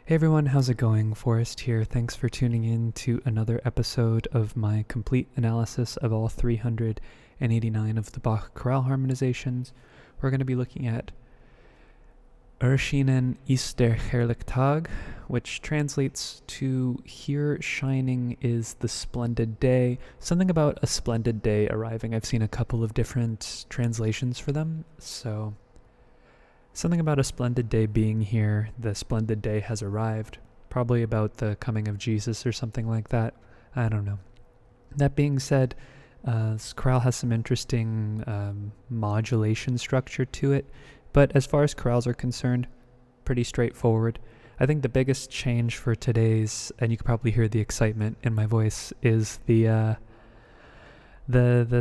Hey everyone, how's it going? Forrest here. Thanks for tuning in to another episode of my complete analysis of all 389 of the Bach chorale harmonizations. We're going to be looking at Erschienen ist der herrliche Tag, which translates to Here shining is the splendid day. Something about a splendid day arriving. I've seen a couple of different translations for them, so something about a splendid day being here. The splendid day has arrived. Probably about the coming of Jesus or something like that. I don't know. That being said, this chorale has some interesting modulation structure to it. But as far as chorales are concerned, pretty straightforward. I think the biggest change for today's, and you can probably hear the excitement in my voice, is the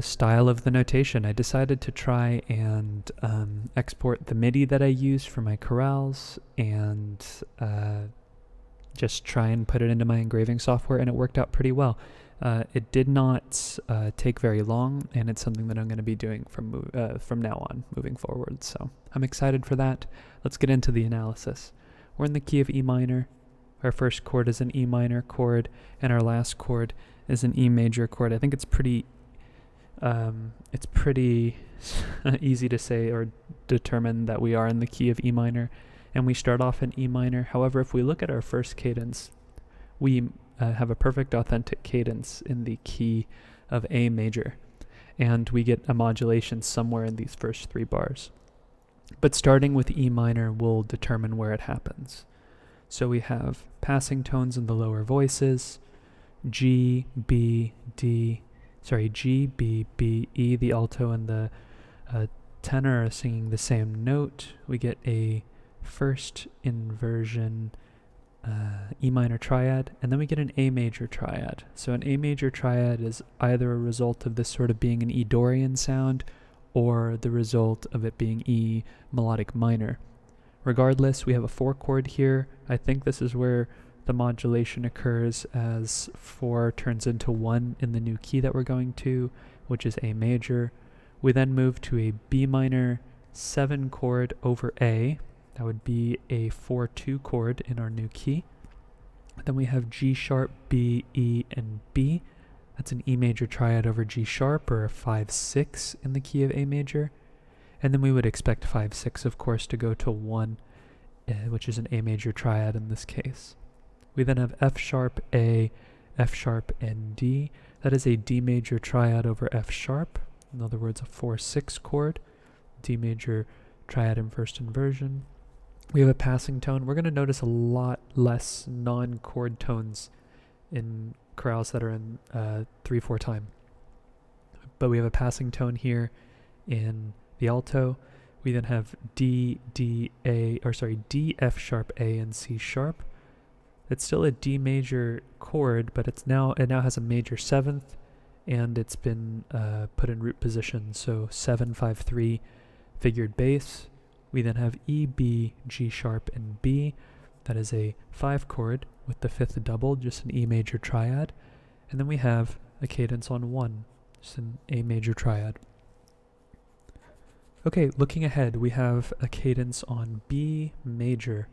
style of the notation. I decided to try and export the MIDI that I use for my chorales and just try and put it into my engraving software, and it worked out pretty well. It did not take very long, and it's something that I'm going to be doing from now on, moving forward. So I'm excited for that. Let's get into the analysis. We're in the key of E minor. Our first chord is an E minor chord, and our last chord is an E major chord. I think it's pretty easy to say or determine that we are in the key of E minor, and we start off in E minor. However, if we look at our first cadence, we have a perfect authentic cadence in the key of A major, and we get a modulation somewhere in these first three bars. But starting with E minor will determine where it happens. So we have passing tones in the lower voices, G, B, B, B, E. The alto and the tenor are singing the same note. We get a first inversion E minor triad, and then we get an A major triad. So an A major triad is either a result of this sort of being an E Dorian sound or the result of it being E melodic minor. Regardless, we have a 4 chord here. I think this is where the modulation occurs as 4 turns into 1 in the new key that we're going to, which is A major. We then move to a B minor 7 chord over A. That would be a 4-2 chord in our new key. Then we have G sharp, B, E, and B. That's an E major triad over G sharp, or a 5-6 in the key of A major. And then we would expect 5-6, of course, to go to 1, which is an A major triad in this case. We then have F sharp, A, F sharp, and D. That is a D major triad over F sharp. In other words, a 4-6 chord. D major triad in first inversion. We have a passing tone. We're going to notice a lot less non-chord tones in chorales that are in 3/4 time. But we have a passing tone here in the alto. We then have D, F sharp, A, and C sharp. It's still a D major chord, but it now has a major 7th, and it's been put in root position. So 7-5-3 figured bass. We then have E, B, G sharp, and B. That is a 5 chord with the 5th doubled, just an E major triad. And then we have a cadence on 1, just an A major triad. Okay, looking ahead, we have a cadence on B major.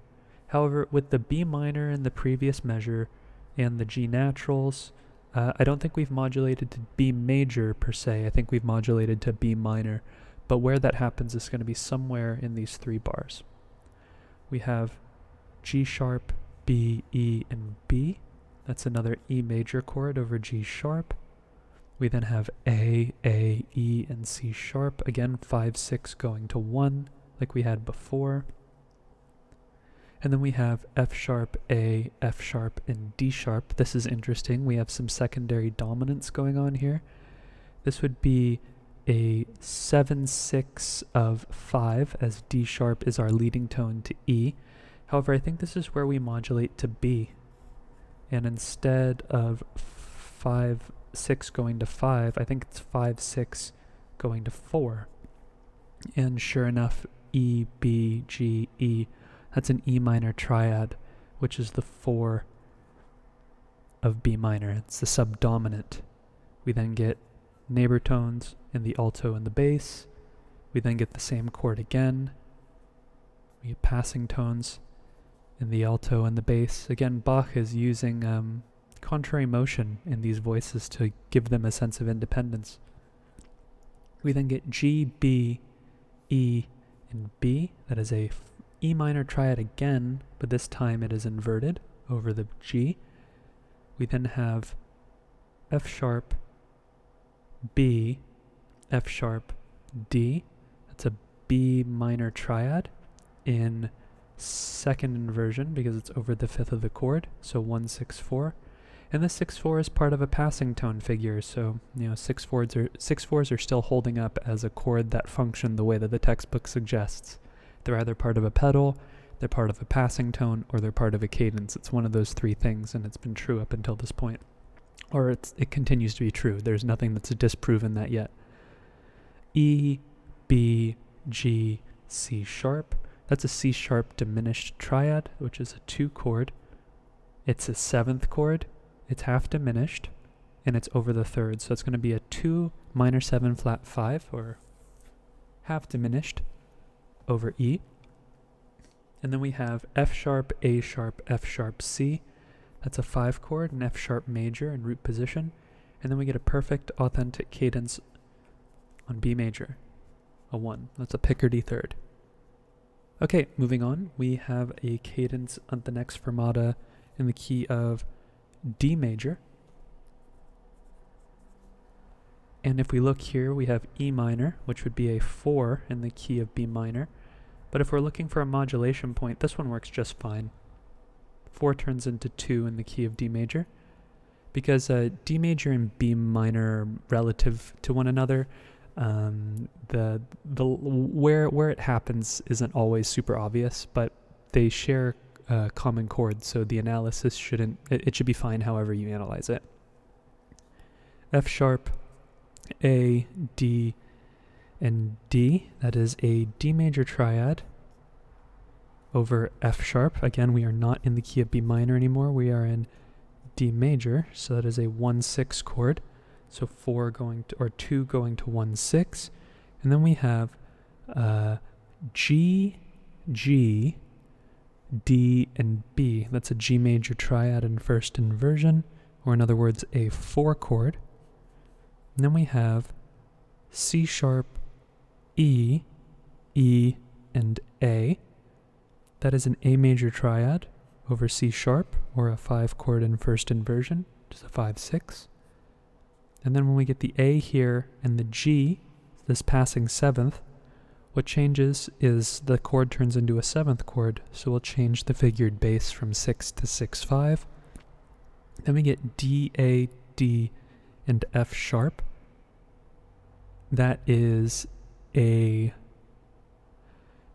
However, with the B minor in the previous measure and the G naturals, I don't think we've modulated to B major per se. I think we've modulated to B minor. But where that happens is going to be somewhere in these 3 bars. We have G sharp, B, E, and B. That's another E major chord over G sharp. We then have A, E, and C sharp. Again, 5-6 going to 1, like we had before. And then we have F sharp, A, F sharp, and D sharp. This is interesting. We have some secondary dominance going on here. This would be a 7-6 of 5, as D sharp is our leading tone to E. However, I think this is where we modulate to B. And instead of 5-6 going to 5, I think it's 5-6 going to 4. And sure enough, E, B, G, E, that's an E minor triad, which is the 4 of B minor. It's the subdominant. We then get neighbor tones in the alto and the bass. We then get the same chord again. We get passing tones in the alto and the bass. Again, Bach is using contrary motion in these voices to give them a sense of independence. We then get G, B, E, and B. That is a E minor triad again, but this time it is inverted over the G. We then have F sharp, B, F sharp, D. That's a B minor triad in second inversion because it's over the fifth of the chord, so 1, 6, 4. And the 6/4 is part of a passing tone figure, so 6/4s are still holding up as a chord that function the way that the textbook suggests. They're either part of a pedal, they're part of a passing tone, or they're part of a cadence. It's one of those three things, and it's been true up until this point. Or it continues to be true. There's nothing that's disproven that yet. E, B, G, C sharp. That's a C sharp diminished triad, which is a 2 chord. It's a 7th chord. It's half diminished, and it's over the third, so it's going to be a 2 minor 7 flat 5, or half diminished, over E. And then we have F sharp, A sharp, F sharp, C. That's a 5 chord, an F sharp major in root position. And then we get a perfect authentic cadence on B major, a 1. That's a Picardy third. Okay, moving on, we have a cadence on the next fermata in the key of D major. And if we look here, we have E minor, which would be a 4 in the key of B minor. But if we're looking for a modulation point, this one works just fine. 4 turns into 2 in the key of D major. Because D major and B minor are relative to one another, the where it happens isn't always super obvious, but they share common chords, so the analysis it should be fine however you analyze it. F sharp, A, D, and D. That is a D major triad over F sharp. Again, we are not in the key of B minor anymore. We are in D major, so that is a 1/6 chord. So 2 going to 1/6, and then we have G, G, D, and B. That's a G major triad in first inversion, or in other words, a 4 chord. And then we have C sharp, E, E, and A. That is an A major triad over C sharp, or a 5 chord in first inversion, which is a 5/6. And then when we get the A here and the G, this passing 7th, what changes is the chord turns into a 7th chord, so we'll change the figured bass from 6 to 6/5. Then we get D, A, D, and F sharp. That is a...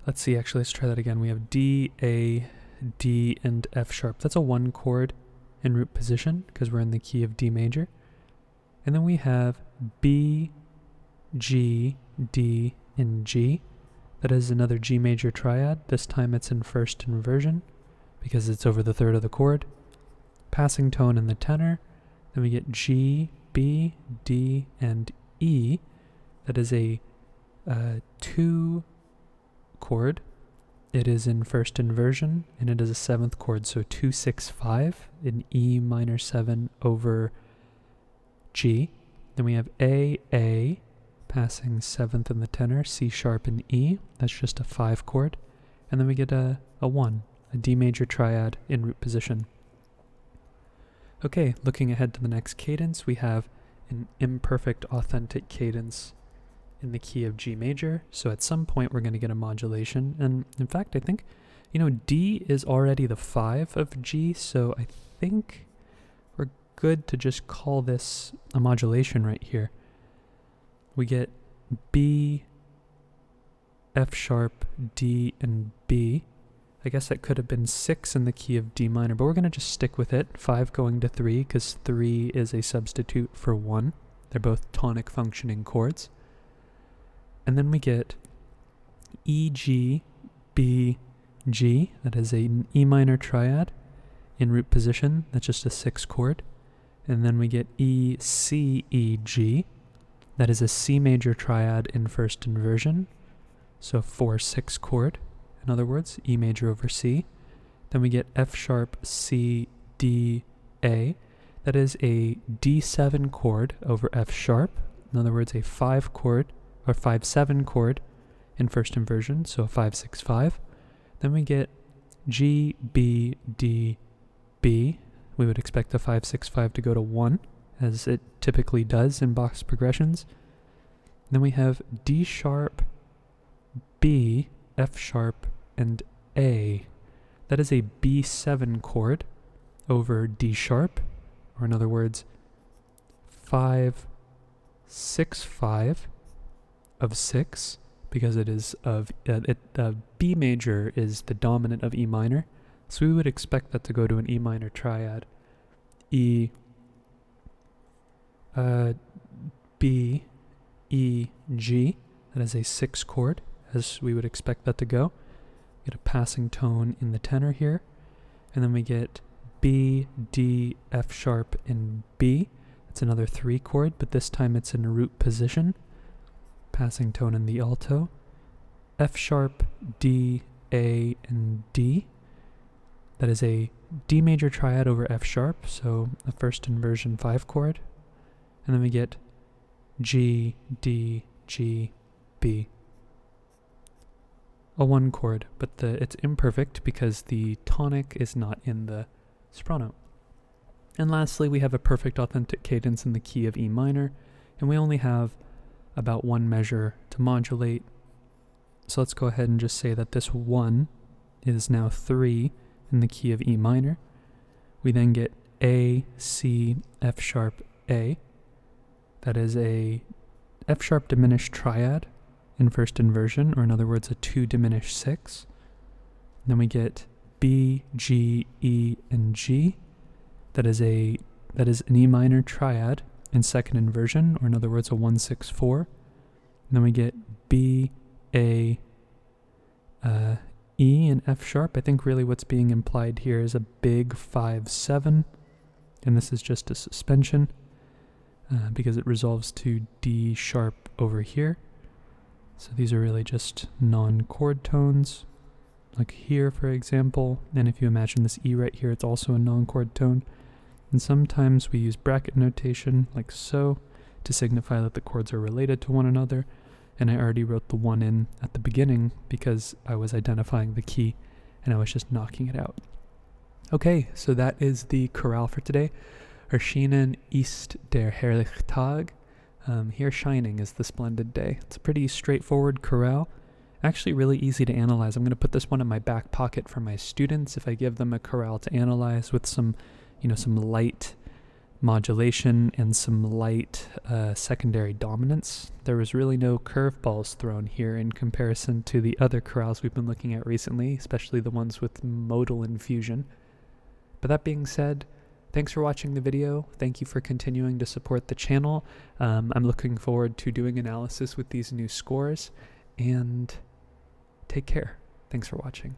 Let's try that again. We have D, A, D, and F sharp. That's a 1 chord in root position, because we're in the key of D major. And then we have B, G, D, and G. That is another G major triad. This time it's in first inversion because it's over the third of the chord. Passing tone in the tenor. Then we get G, B, D, and E. That is a 2 chord. It is in first inversion, and it is a 7th chord, so 2, 6, 5 in E minor 7 over G. Then we have A, passing 7th in the tenor, C sharp and E. That's just a 5 chord. And then we get a 1, a D major triad in root position. Okay, looking ahead to the next cadence, we have an imperfect authentic cadence in the key of G major. So at some point we're going to get a modulation. And in fact, I think, D is already the 5 of G, so I think we're good to just call this a modulation right here. We get B, F sharp, D, and B. I guess that could have been 6 in the key of D minor, but we're going to just stick with it. 5 going to 3, because 3 is a substitute for 1. They're both tonic functioning chords. And then we get E, G, B, G. That is an E minor triad in root position. That's just a 6 chord. And then we get E, C, E, G. That is a C major triad in first inversion. So 4/6 chord. In other words, E major over C. Then we get F sharp, C, D, A. That is a D7 chord over F sharp. In other words, a 5 chord, or 5-7 chord in first inversion, so a 5-6-5. Then we get G, B, D, B. We would expect the 5-6-5 to go to 1, as it typically does in Bach's progressions. Then we have D sharp, B, F sharp, and A. That is a B7 chord over D sharp, or in other words, 5-6-5 of 6, because it is of B major is the dominant of E minor, so we would expect that to go to an E minor triad. E, B, E, G. That is a 6 chord, as we would expect that to go. Get a passing tone in the tenor here, and then we get B, D, F sharp, and B. It's another 3 chord, but this time it's in a root position. Passing tone in the alto. F sharp, D, A, and D. That is a D major triad over F sharp, so a first inversion 5 chord. And then we get G, D, G, B. A 1 chord, but it's imperfect because the tonic is not in the soprano. And lastly, we have a perfect authentic cadence in the key of E minor, and we only have about 1 measure to modulate. So let's go ahead and just say that this 1 is now 3 in the key of E minor. We then get A, C, F sharp, A. That is a F sharp diminished triad in first inversion, or in other words, a 2 diminished 6. Then we get B, G, E, and G. That is an E minor triad in second inversion, or in other words, a 1-6-4. Then we get B, A, E, and F sharp. I think really what's being implied here is a big 5-7, and this is just a suspension because it resolves to D sharp over here. So these are really just non-chord tones, like here, for example. And if you imagine this E right here, it's also a non-chord tone. And sometimes we use bracket notation, like so, to signify that the chords are related to one another. And I already wrote the 1 in at the beginning because I was identifying the key and I was just knocking it out. Okay, so that is the chorale for today. Erschienen ist der herrliche Tag. Here shining is the splendid day. It's a pretty straightforward chorale. Actually really easy to analyze. I'm going to put this one in my back pocket for my students if I give them a chorale to analyze with some light modulation and some light secondary dominance. There was really no curveballs thrown here in comparison to the other chorales we've been looking at recently, especially the ones with modal infusion. But that being said, thanks for watching the video. Thank you for continuing to support the channel. I'm looking forward to doing analysis with these new scores, and take care. Thanks for watching.